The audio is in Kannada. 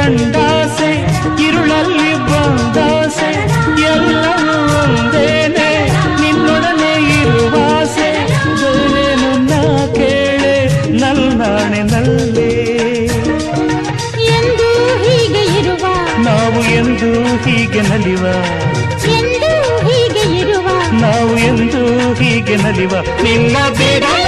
ಕಂಡಾಸೆ ഇരുಳಲ್ಲಿ ಬಂದಾಸೆ ಎಲ್ಲವೂ ಒಂದೇನೆ ನಿನ್ನೊಡನೆ ಇರುವಾಸೆ ಬೇರೇನು ನಾ ಕೇಳೆ ನಲ್ನಾಣೆ ನಲ್ಲೇ ಎಂದು ಹೀಗೆ ಇರುವ ನಾವು ಎಂದು ಹೀಗೆ ನಲಿವ ಎಂದು ಹೀಗೆ ಇರುವ ನಾವು ಎಂದು ಹೀಗೆ ನಲಿವ ನಿನ್ನ ಬಿಡಲ